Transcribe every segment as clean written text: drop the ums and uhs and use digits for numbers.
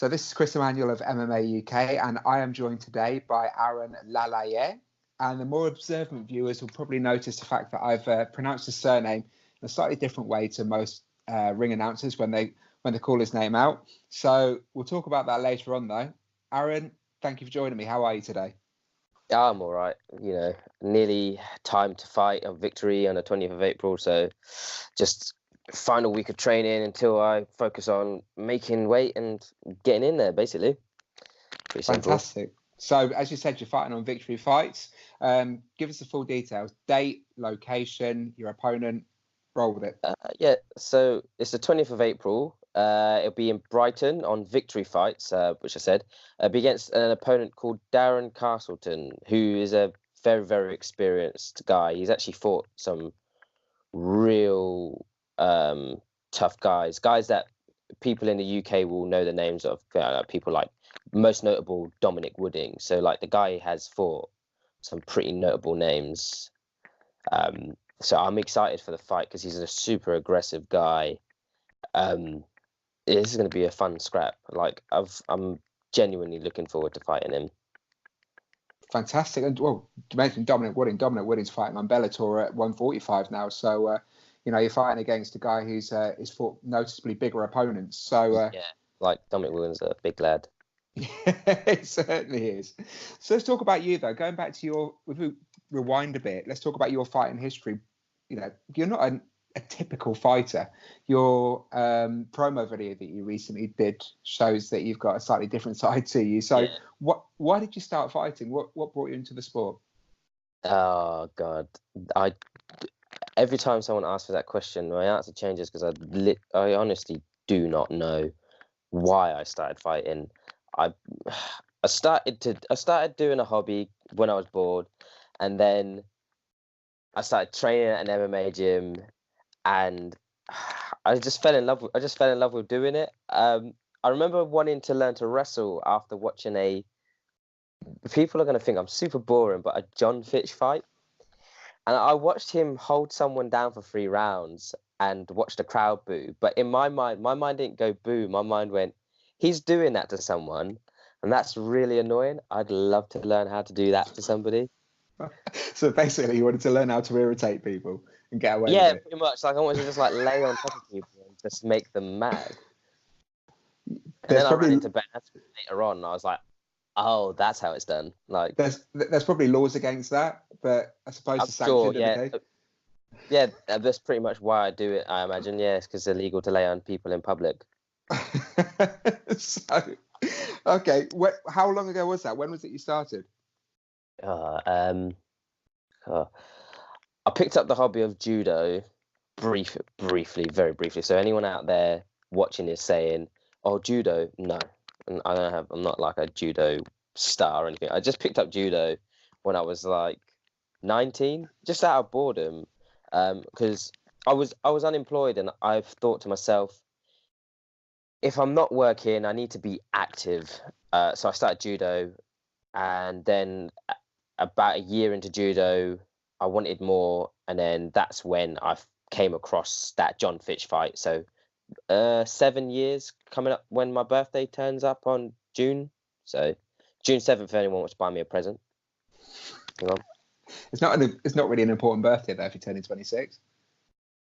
So this is Chris Emmanuel of MMA UK, and I am joined today by Aaron Laleye. And the more observant viewers will probably notice the fact that I've pronounced his surname in a slightly different way to most ring announcers when they call his name out. So we'll talk about that later on, though. Aaron, thank you for joining me. How are you today? Yeah, I'm all right. Nearly time to fight a victory on the 20th of April. So just final week of training until I focus on making weight and getting in there, basically. Pretty simple. Fantastic. So as you said, you're fighting on Victory Fights. Give us the full details: date, location, your opponent. Roll with it. So it's the 20th of April. It'll be in Brighton on Victory Fights, which I said. It'll be against an opponent called Darren Castleton, who is a very, very experienced guy. He's actually fought some real tough guys that people in the UK will know the names of. People like, most notable, Dominic Wooding. So like the guy has fought some pretty notable names. So I'm excited for the fight because he's a super aggressive guy. This is going to be a fun scrap. I'm genuinely looking forward to fighting him. Fantastic. And well, you mentioned Dominic Wooding. Dominic Wooding's fighting on Bellator at 145 now. So you're fighting against a guy who's fought noticeably bigger opponents. So Dominic Wooding's a big lad. Yeah, it certainly is. So let's talk about you, though. Going back to if we rewind a bit, let's talk about your fighting history. You're not a typical fighter. Your promo video that you recently did shows that you've got a slightly different side to you. So why did you start fighting? What brought you into the sport? Oh, God. Every time someone asks me that question, my answer changes because I honestly do not know why I started fighting. I started doing a hobby when I was bored, and then I started training at an MMA gym, and I just fell in love with doing it. I remember wanting to learn to wrestle after watching people are going to think I'm super boring, but a John Fitch fight. And I watched him hold someone down for 3 rounds and watch the crowd boo. But in my mind didn't go boo. My mind went, he's doing that to someone, and that's really annoying. I'd love to learn how to do that to somebody. So basically, you wanted to learn how to irritate people and get away with it. Yeah, pretty much. I wanted to just lay on top of people and just make them mad. And then I ran into Ben Askren later on, and I was like, oh, that's how it's done. There's probably laws against that, but I suppose the sanction. Yeah, that's pretty much why I do it. I imagine, yes, because it's illegal to lay on people in public. So, okay, how long ago was that? When was it you started? I picked up the hobby of judo very briefly. So anyone out there watching is saying, "Oh, judo?" No, I'm not like a judo star or anything. I just picked up judo when I was 19, just out of boredom, because I was unemployed, and I've thought to myself, if I'm not working, I need to be active. So I started judo, and then about a year into judo, I wanted more, and then that's when I came across that John Fitch fight. So 7 years coming up when my birthday turns up on June. So June 7th, if anyone wants to buy me a present. It's not really an important birthday though if you're turning 26.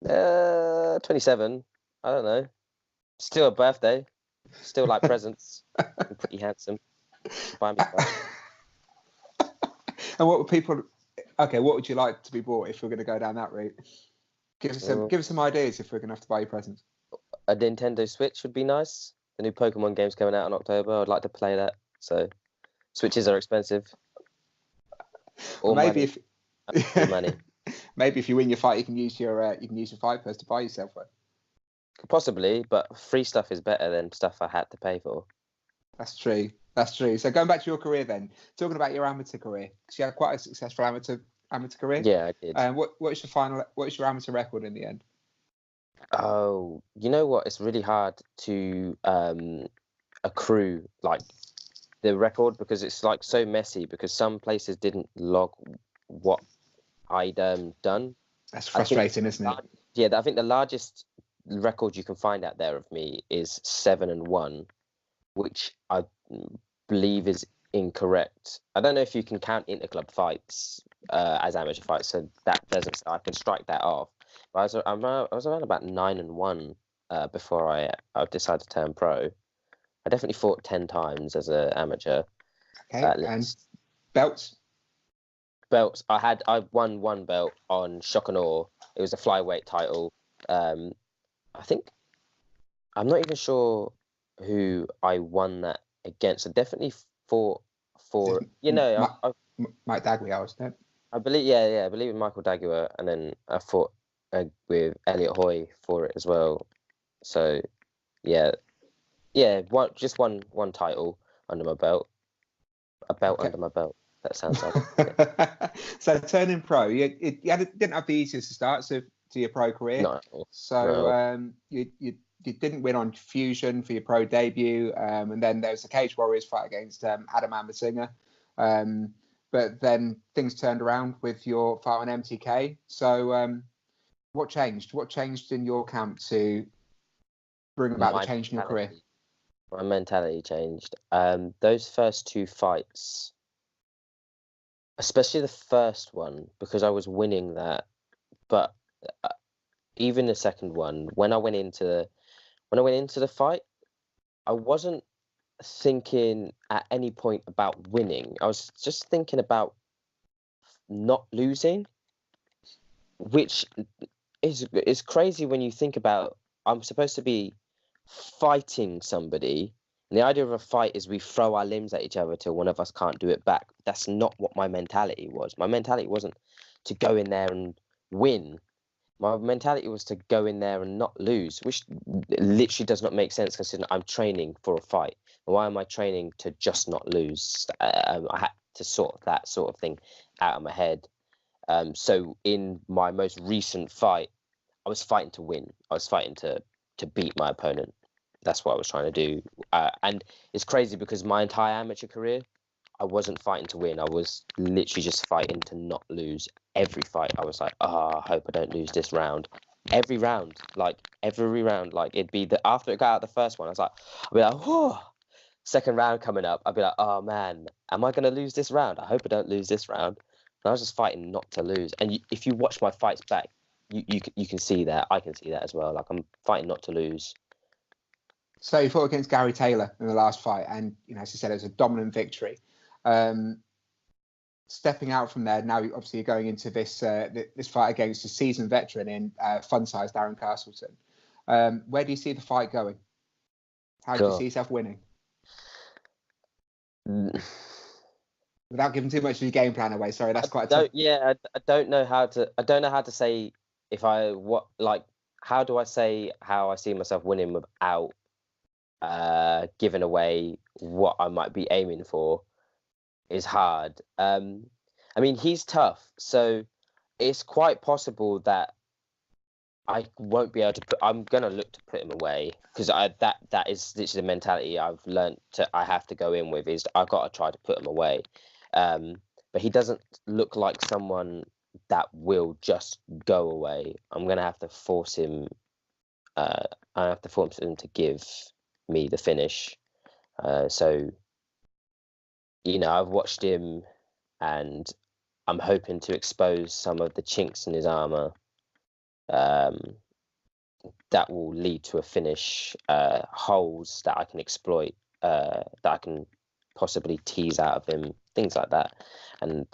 27. I don't know. Still a birthday. Still like presents. I'm pretty handsome. Buy me stuff. And what would you like to be bought if we're going to go down that route? Give us some ideas if we're going to have to buy you presents. A Nintendo Switch would be nice. The new Pokemon game's coming out in October. I'd like to play that. So Switches are expensive. Or maybe money. Maybe if you win your fight, you can use your fight purse to buy yourself one. Possibly, but free stuff is better than stuff I had to pay for. That's true. So going back to your career then, talking about your amateur career, because you had quite a successful amateur career. Yeah, I did. What's your amateur record in the end? Oh, you know what? It's really hard to accrue the record because it's so messy because some places didn't log what I'd done. That's frustrating, isn't it? Yeah, I think the largest record you can find out there of me is 7-1. which I believe is incorrect. I don't know if you can count interclub fights as amateur fights, so that doesn't. I can strike that off. But I was around about 9-1 before I decided to turn pro. I definitely fought 10 times as an amateur. Okay, and belts? Belts. I won one belt on Shock and Awe. It was a flyweight title. I think I'm not even sure who I won that against. I definitely fought for Mike Dagway, wasn't it? I believe I believe in Michael Dagua, and then I fought with Elliot Hoy for it as well. So yeah, just one title under my belt, a belt under my belt. That sounds like it. So turning pro, you didn't have the easiest to start to your pro career. No. So you didn't win on Fusion for your pro debut, and then there was the Cage Warriors fight against Adam Ambersinger. But then things turned around with your fight on MTK. So what changed? What changed in your camp to bring about the change in your career? My mentality changed. Those first two fights, especially the first one, because I was winning that, but even the second one, when I went into the fight, I wasn't thinking at any point about winning. I was just thinking about not losing, which is crazy when you think about I'm supposed to be fighting somebody, and the idea of a fight is we throw our limbs at each other till one of us can't do it back. That's not what my mentality was. My mentality wasn't to go in there and win. My mentality was to go in there and not lose, which literally does not make sense considering I'm training for a fight. Why am I training to just not lose? I had to sort that sort of thing out of my head. So in my most recent fight, I was fighting to win. I was fighting to beat my opponent. That's what I was trying to do. And it's crazy because my entire amateur career, I wasn't fighting to win. I was literally just fighting to not lose. Every fight, I was like, I hope I don't lose this round. Every round, like it'd be after it got out the first one, I was like, I'd be like, whoa. Second round coming up, I'd be like, oh man, am I going to lose this round? I hope I don't lose this round. And I was just fighting not to lose. And if you watch my fights back, you can see that. I can see that as well. Like I'm fighting not to lose. So you fought against Gary Taylor in the last fight, and as you said, it was a dominant victory. Stepping out from there, now obviously you're going into this fight against a seasoned veteran in fun size Darren Castleton. Where do you see the fight going? How do you see yourself winning? Without giving too much of your game plan away, sorry, that's quite tough. Yeah, I don't know how to say how do I say how I see myself winning without giving away what I might be aiming for is hard. I mean, he's tough, so it's quite possible that I won't be able to I'm gonna look to put him away because that is literally the mentality I've learned I have to go in with is I've got to try to put him away. But he doesn't look like someone that will just go away. I'm gonna have to force him. I have to force him to give me the finish. So, I've watched him, and I'm hoping to expose some of the chinks in his armor. That will lead to a finish, holes that I can exploit, that I can possibly tease out of him, things like that. And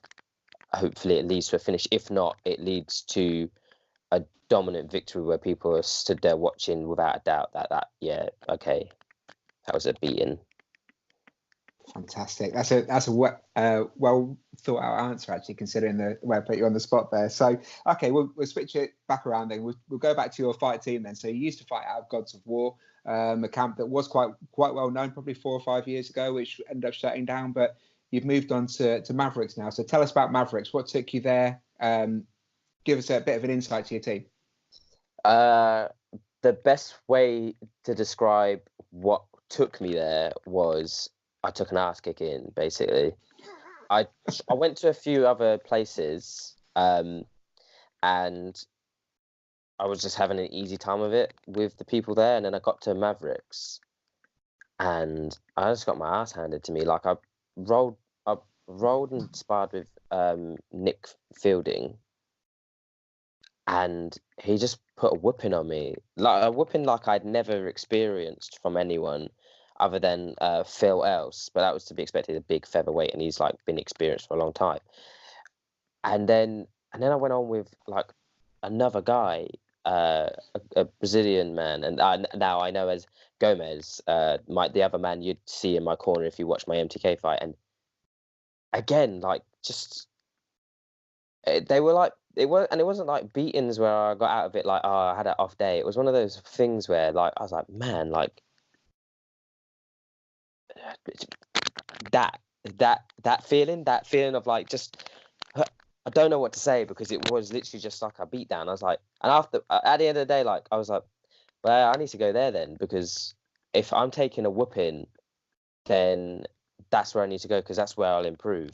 hopefully it leads to a finish. If not, it leads to a dominant victory where people are stood there watching without a doubt that was a beating. Fantastic. That's a well thought out answer, actually, considering the way I put you on the spot there. So, okay, we'll switch it back around then. We'll go back to your fight team then. So you used to fight out of Gods of War, a camp that was quite well known probably 4 or 5 years ago, which ended up shutting down. But you've moved on to Mavericks now. So tell us about Mavericks. What took you there? Give us a bit of an insight to your team. The best way to describe what took me there was I took an ass kicking, basically. I went to a few other places, and I was just having an easy time of it with the people there, and then I got to Mavericks, and I just got my ass handed to me. Like rolled, I rolled and sparred with Nick Fielding, and he just put a whooping on me, like a whooping like I'd never experienced from anyone other than Phil Else, but that was to be expected, a big featherweight, and he's like been experienced for a long time. And then I went on with like another guy, a Brazilian man, and now I know as Gomez, the other man you'd see in my corner if you watch my MTK fight, and again, like just they were like it wasn't like beatings where I got out of it like, oh, I had an off day. It was one of those things where like I was like, man, like that that feeling of like just I don't know what to say, because it was literally just like a beat down. I was like, and after at the end of the day, like I was like, well, I need to go there then, because if I'm taking a whooping, then that's where I need to go, because that's where I'll improve.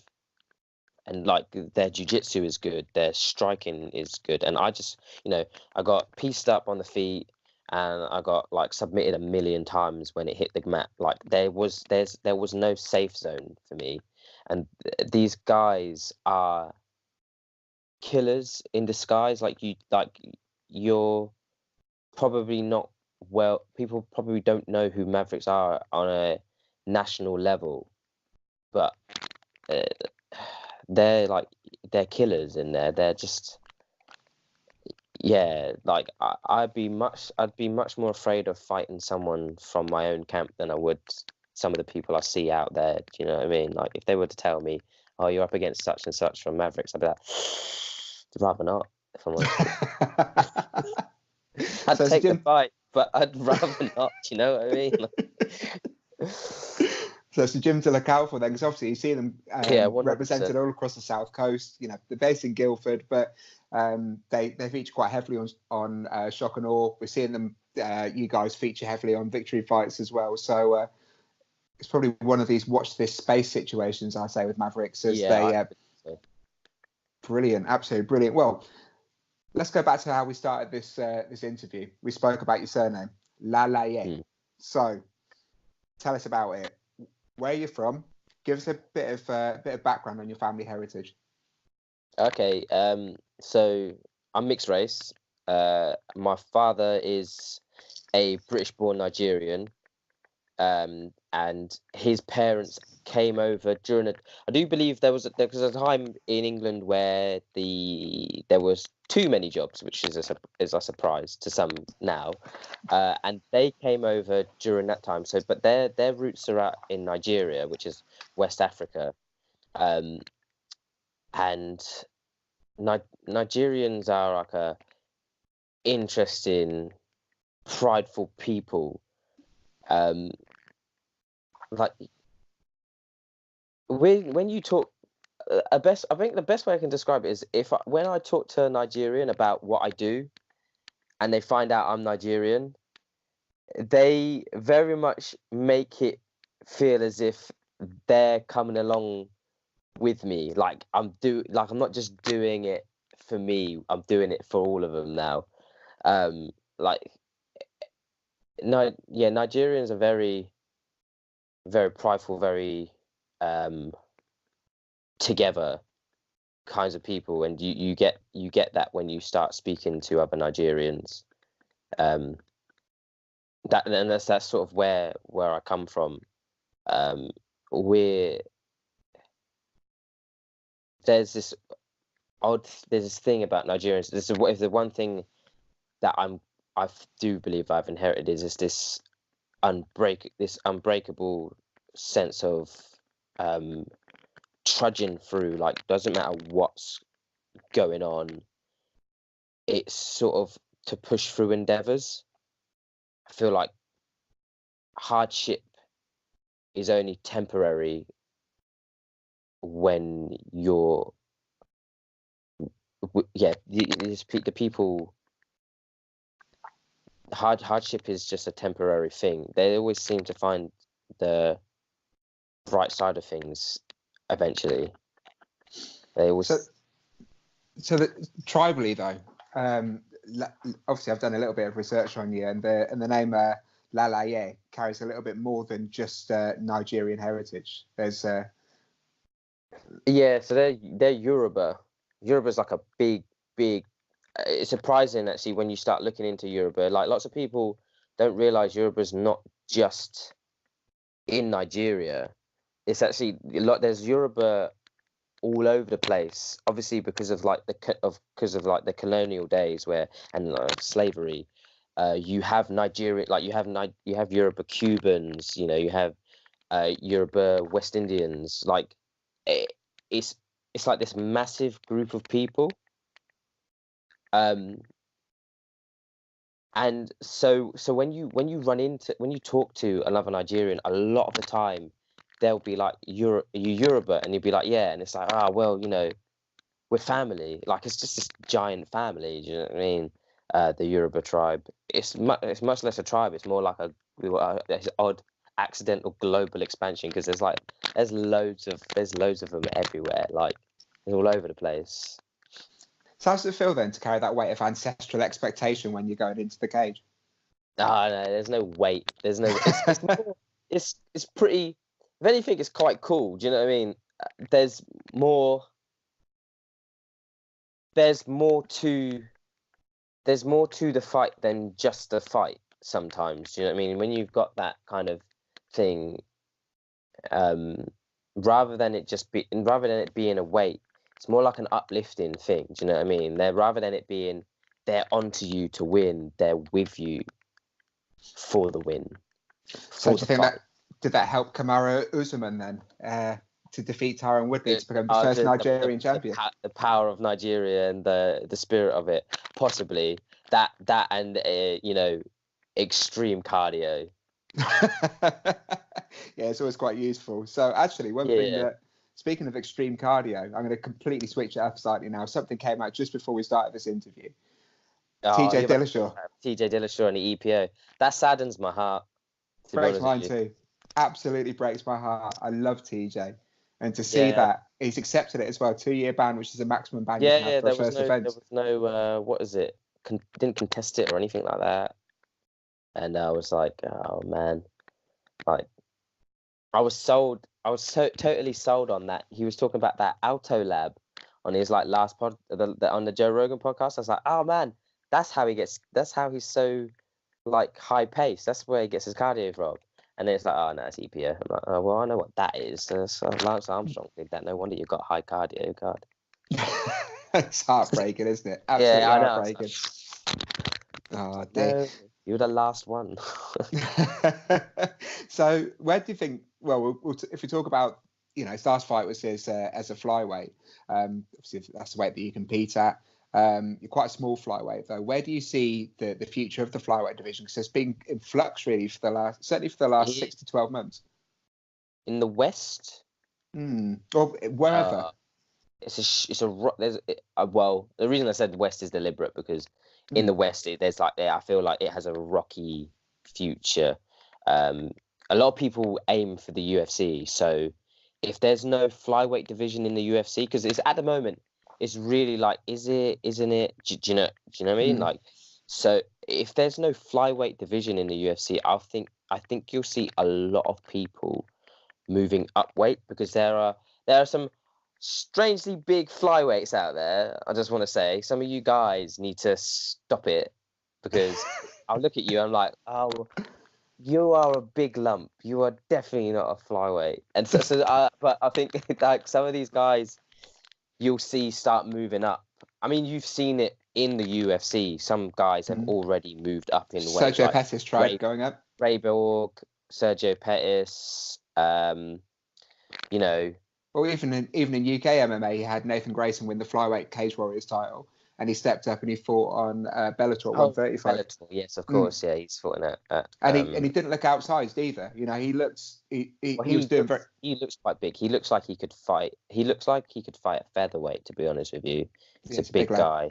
And like their jiu-jitsu is good, their striking is good, and I just, I got pieced up on the feet, and I got like submitted a million times when it hit the mat. Like there was no safe zone for me, and these guys are killers in disguise. You're probably not, well, people probably don't know who Mavericks are on a national level, but they're killers in there. They're just, yeah, like I'd be much more afraid of fighting someone from my own camp than I would some of the people I see out there. Do you know what I mean? Like if they were to tell me, oh, you're up against such and such from Mavericks, I'd be like, I'd rather not, if I'm honest. I'd take the fight, but I'd rather not. You know what I mean? So it's a gym to look out for then, because obviously you see them represented all across the South Coast. They're based in Guildford, but they feature quite heavily on Shock and Awe. We're seeing them, you guys feature heavily on Victory Fights as well. So it's probably one of these watch this space situations, I say, with Mavericks, as brilliant, absolutely brilliant. Well, let's go back to how we started this interview. We spoke about your surname, Laleye. So tell us about it. Where are you from? Give us a bit of background on your family heritage. Okay, so I'm mixed race. My father is a British-born Nigerian, and his parents came over during I do believe there was a time in England where there was too many jobs, which is a surprise to some now, and they came over during that time. So, but their roots are in Nigeria, which is West Africa, and Nigerians are like a interesting, prideful people. Like when you talk, I think the best way I can describe it is when I talk to a Nigerian about what I do, and they find out I'm Nigerian, they very much make it feel as if they're coming along with me. Like I'm not just doing it for me, I'm doing it for all of them now. Nigerians are very, very prideful, very together kinds of people, and you get that when you start speaking to other Nigerians. That's sort of where I come from. There's this thing about Nigerians. This is the one thing that I do believe I've inherited is this unbreakable sense of trudging through. Like, doesn't matter what's going on, it's sort of to push through endeavors. I feel like hardship is only temporary when you're the people. Hardship is just a temporary thing. They always seem to find the bright side of things eventually. They always. So that tribally though, obviously I've done a little bit of research on you, and the name Laleye carries a little bit more than just Nigerian heritage. There's Yeah, so they're Yoruba. Yoruba's like a big. It's surprising actually when you start looking into Yoruba. Like lots of people don't realize Yoruba's not just in Nigeria. It's actually there's Yoruba all over the place. Obviously because of like the colonial days and slavery. You have Nigeria, like you have Yoruba Cubans. You have Yoruba West Indians. Like it's like this massive group of people. And so when you talk to another Nigerian, a lot of the time they'll be like, are you Yoruba? And you'll be like, yeah. And it's like, well, we're family. Like it's just this giant family. Do you know what I mean? The Yoruba tribe. It's much less a tribe. It's more like this odd accidental global expansion because there's loads of them everywhere. Like they're all over the place. So how does it feel then to carry that weight of ancestral expectation when you're going into the cage? No, there's no weight. There's no. It's pretty. If anything, it's quite cool. Do you know what I mean? There's more to the fight than just the fight. Sometimes, do you know what I mean? When you've got that kind of thing, rather than it being a weight. It's more like an uplifting thing. Do you know what I mean? Rather than it being they're onto you to win, they're with you for the win. So do you think did that help Kamaru Usman then to defeat Tyron Woodley to become the first Nigerian champion? The power of Nigeria and the spirit of it, possibly that and extreme cardio. Yeah, it's always quite useful. So actually, one thing that. Speaking of extreme cardio, I'm going to completely switch it up slightly now. Something came out just before we started this interview. TJ Dillashaw. TJ Dillashaw and the EPO. That saddens my heart. Breaks mine too. Absolutely breaks my heart. I love TJ. And to see that, he's accepted it as well. 2-year ban, which is a maximum ban you can have for a first offence. There was no, what is it? Didn't contest it or anything like that. And I was like, oh man. Like, I was so totally sold on that. He was talking about that Auto Lab on his like last pod on the Joe Rogan podcast. I was like, oh man, that's how he's so like high paced. That's where he gets his cardio from. And then it's like, oh no, it's EPO. I'm like, oh well, I know what that is. Lance Armstrong did that. No wonder you got high cardio, God. It's heartbreaking, isn't it? Absolutely heartbreaking. Oh dear. No, you're the last one. So where do you think? Well, if we talk about, his last fight was as a flyweight. Obviously, that's the weight that you compete at. You're quite a small flyweight, though. Where do you see the future of the flyweight division? Because it's been in flux, really, certainly for the last 6 to 12 months. In the West, or wherever. Well, the reason I said West is deliberate because in the West, I feel like it has a rocky future. A lot of people aim for the UFC. So if there's no flyweight division in the UFC, because it's at the moment, it's really like, is it, isn't it? Do you know what I mean? Like, so if there's no flyweight division in the UFC, I think you'll see a lot of people moving up weight because there are some strangely big flyweights out there. I just want to say some of you guys need to stop it because I'll look at you. I'm like, oh, you are a big lump. You are definitely not a flyweight. And but I think like some of these guys, you'll see start moving up. I mean, you've seen it in the UFC. Some guys have already moved up in weight. Sergio Pettis tried going up. Ray Borg, Sergio Pettis. Well, even in UK MMA, he had Nathan Grayson win the flyweight Cage Warriors title, and he stepped up and he fought on Bellator 135. Bellator, yes, of course, yeah, he's fought in it. And he didn't look outsized either. He was doing very. He looks quite big. He looks like he could fight. He looks like he could fight at featherweight. To be honest with you, he's a big guy.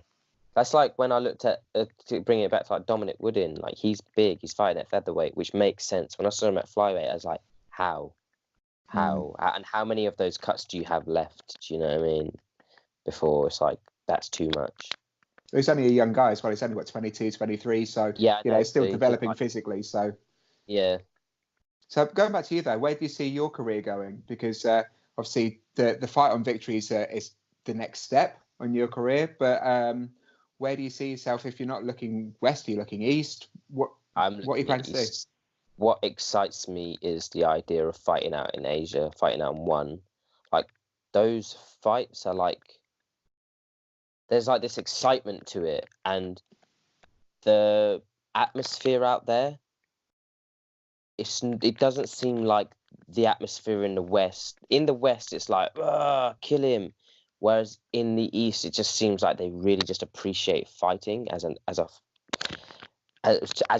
That's like when I looked at to bring it back to like Dominic Wooden. Like he's big. He's fighting at featherweight, which makes sense. When I saw him at flyweight, I was like, how, and how many of those cuts do you have left? Do you know what I mean? Before it's like that's too much. He's only a young guy as well. He's only 22, 23. So he's still developing physically. So Yeah. So going back to you though, where do you see your career going? Because obviously the fight on victory is the next step on your career, but where do you see yourself if you're not looking west? Are you looking east? What are you planning to do? What excites me is the idea of fighting out in Asia, fighting out in one. Like those fights are like there's like this excitement to it, and the atmosphere out there. It doesn't seem like the atmosphere in the West. In the West, it's like kill him, whereas in the East, it just seems like they really just appreciate fighting as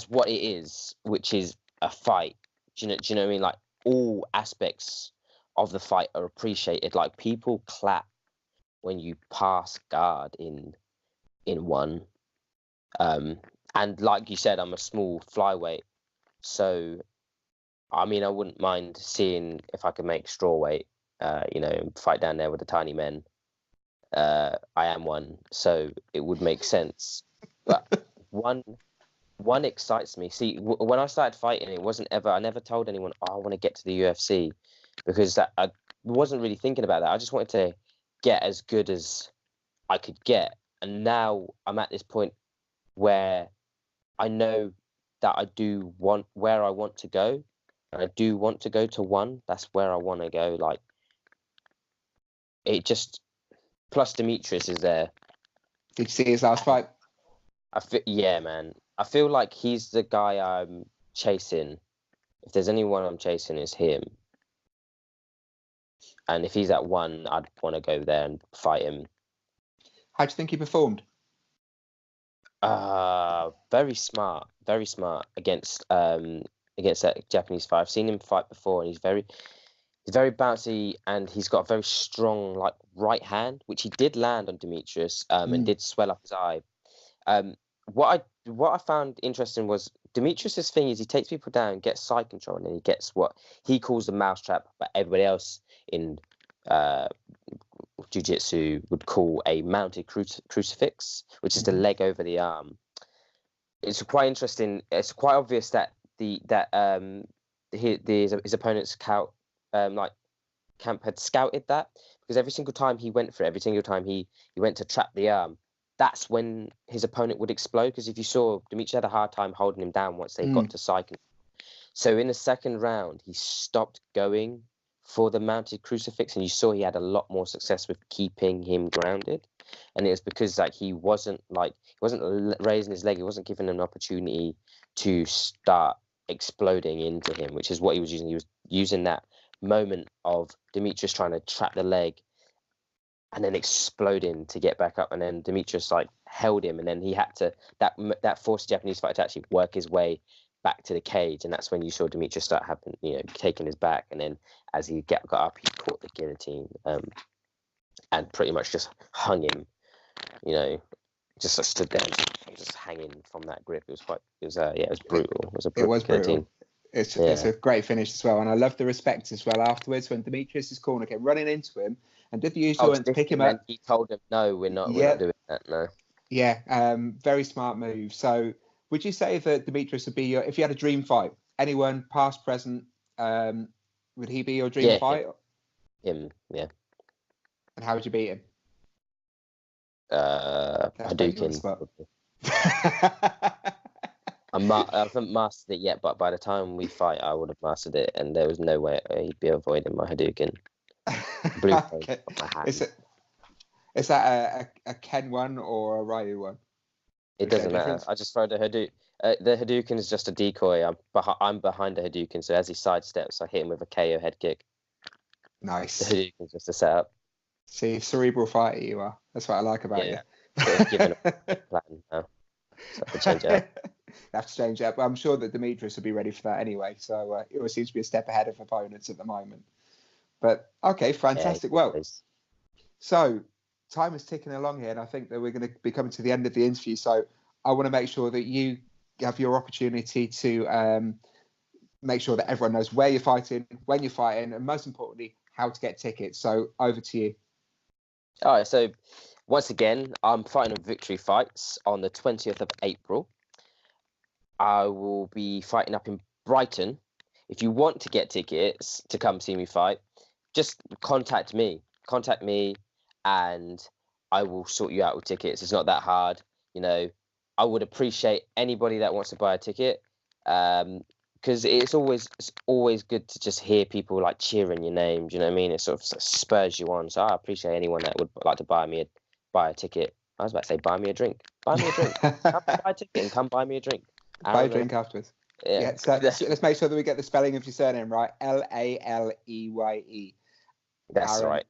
what it is, which is a fight. Do you know what I mean? Like all aspects of the fight are appreciated. Like people clap when you pass guard in one. And like you said, I'm a small flyweight, so I mean I wouldn't mind seeing if I could make strawweight. Fight down there with the tiny men. I am one, so it would make sense. But one excites me. See, when I started fighting, it wasn't ever. I never told anyone, "Oh, I want to get to the UFC," because I wasn't really thinking about that. I just wanted to get as good as I could get, and now I'm at this point where I know that I do want where I want to go, and I do want to go to one. That's where I want to go. Like it just plus Demetrius is there. Did you see his last fight? Yeah, man. I feel like he's the guy I'm chasing. If there's anyone I'm chasing, it's him. And if he's at one, I'd want to go there and fight him. How do you think he performed? Very smart against that Japanese fight. I've seen him fight before, and he's very bouncy, and he's got a very strong like right hand, which he did land on Demetrius, and did swell up his eye. What I found interesting was Demetrius's thing is he takes people down, gets side control, and then he gets what he calls the mousetrap, but everybody else in jiu-jitsu would call a mounted crucifix, which is the leg over the arm. It's quite interesting. It's quite obvious that his opponent's camp had scouted that, because every single time he went for it, every single time he went to trap the arm, that's when his opponent would explode. Because if you saw, Dimitri had a hard time holding him down once they got to cycling. So in the second round, he stopped going for the mounted crucifix, and you saw he had a lot more success with keeping him grounded. And it was because he wasn't raising his leg, he wasn't giving him an opportunity to start exploding into him, which is what he was using. He was using that moment of Demetrius trying to trap the leg and then exploding to get back up, and then Demetrius held him, and then he had to that forced the Japanese fighter to actually work his way back to the cage, and that's when you saw Demetrius start taking his back, and then as he got up, he caught the guillotine, and pretty much just hung him, just stood there, just hanging from that grip. It was brutal. It was a brutal guillotine. It's a great finish as well, and I love the respect as well afterwards when Demetrius's corner came running into him and did the usual went to pick him up. He told him, "No, we're not doing that." No. Yeah, very smart move. So, would you say that Demetrius would be if you had a dream fight, anyone past, present, would he be your dream fight? Him, yeah. And how would you beat him? Hadouken. I haven't mastered it yet, but by the time we fight, I would have mastered it, and there was no way he'd be avoiding my Hadouken. Okay. Is that a Ken one or a Ryu one? It doesn't matter. I just throw the Hadouken. The Hadouken is just a decoy. I'm behind the Hadouken, so as he sidesteps, I hit him with a KO head kick. Nice. The Hadouken is just a setup. See, cerebral fighter you are. That's what I like about you. Sort of giving a plan now. So I have to change it up. Have to change it up. I'm sure that Demetrius will be ready for that anyway. So it always seems to be a step ahead of opponents at the moment. But okay, fantastic. So time is ticking along here, and I think that we're going to be coming to the end of the interview. So I want to make sure that you have your opportunity to make sure that everyone knows where you're fighting, when you're fighting, and most importantly, how to get tickets. So over to you. All right. So once again, I'm fighting on Victory Fights on the 20th of April. I will be fighting up in Brighton, if you want to get tickets to come see me fight, just contact me. Contact me, and I will sort you out with tickets. It's not that hard. You know, I would appreciate anybody that wants to buy a ticket, because it's always good to just hear people like cheering your name. Do you know what I mean? It sort of spurs you on. So I appreciate anyone that would like to buy a ticket. I was about to say buy me a drink. Buy me a drink. Come buy a ticket and come buy me a drink. Buy a drink afterwards. Yeah. So let's make sure that we get the spelling of your surname right. Laleye. That's Aaron right.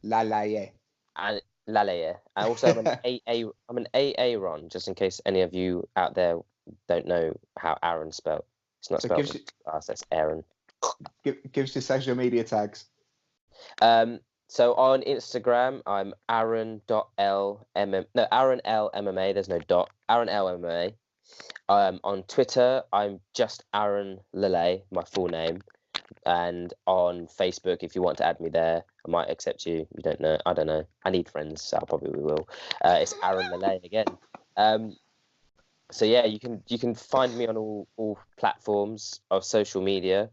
Laleye. And Laleye. And also I'm an AA Ron, just in case any of you out there don't know how Aaron's spelled. It's not spelled with us, that's Aaron. Give us your social media tags. So on Instagram, I'm Aaron.LMM. No, Aaron L MMA. There's no dot. Aaron L MMA. On Twitter, I'm just Aaron Laleye, my full name. And on Facebook, if you want to add me there, I might accept you. You don't know. I don't know. I need friends, so I probably will. It's Aaron Laleye again. So yeah, you can find me on all platforms of social media.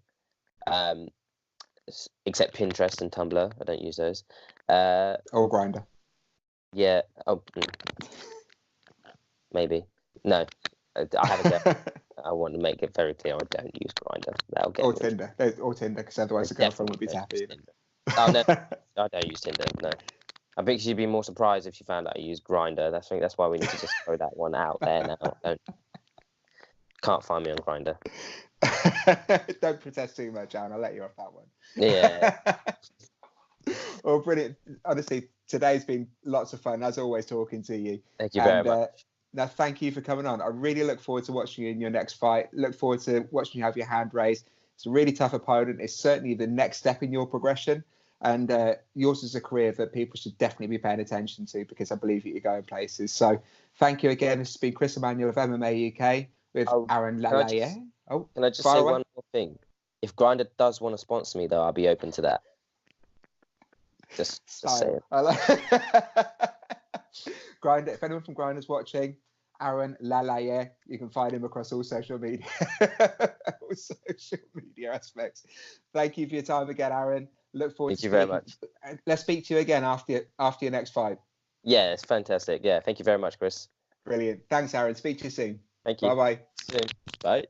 Except Pinterest and Tumblr. I don't use those. Or Grindr. Yeah. Oh, maybe. No. I haven't. I want to make it very clear. I don't use Grindr. That'll get. Or Tinder. Or Tinder, because otherwise the girlfriend would be happy. Oh no, I don't use Tinder. No. I think she'd be more surprised if she found out I use Grindr. I think that's why we need to just throw that one out there now. Can't find me on Grindr. Don't protest too much, Aaron. I'll let you off that one. Yeah. Well, brilliant. Honestly, today's been lots of fun, as always, talking to you. Thank you very much. Now, thank you for coming on. I really look forward to watching you in your next fight. Look forward to watching you have your hand raised. It's a really tough opponent. It's certainly the next step in your progression. And yours is a career that people should definitely be paying attention to, because I believe that you're going places. So thank you again. This has been Chris Emmanuel of MMA UK with Aaron Laleye. Can I just say one more thing? If Grindr does want to sponsor me, though, I'll be open to that. Just say it. Grindr. If anyone from Grindr's watching, Aaron Laleye, you can find him across all social media, all social media aspects. Thank you for your time again, Aaron. Look forward. Thank you very much. Let's speak to you again after your next fight. Yeah, it's fantastic. Yeah, thank you very much, Chris. Brilliant. Thanks, Aaron. Speak to you soon. Thank you. Bye-bye. Soon. Bye.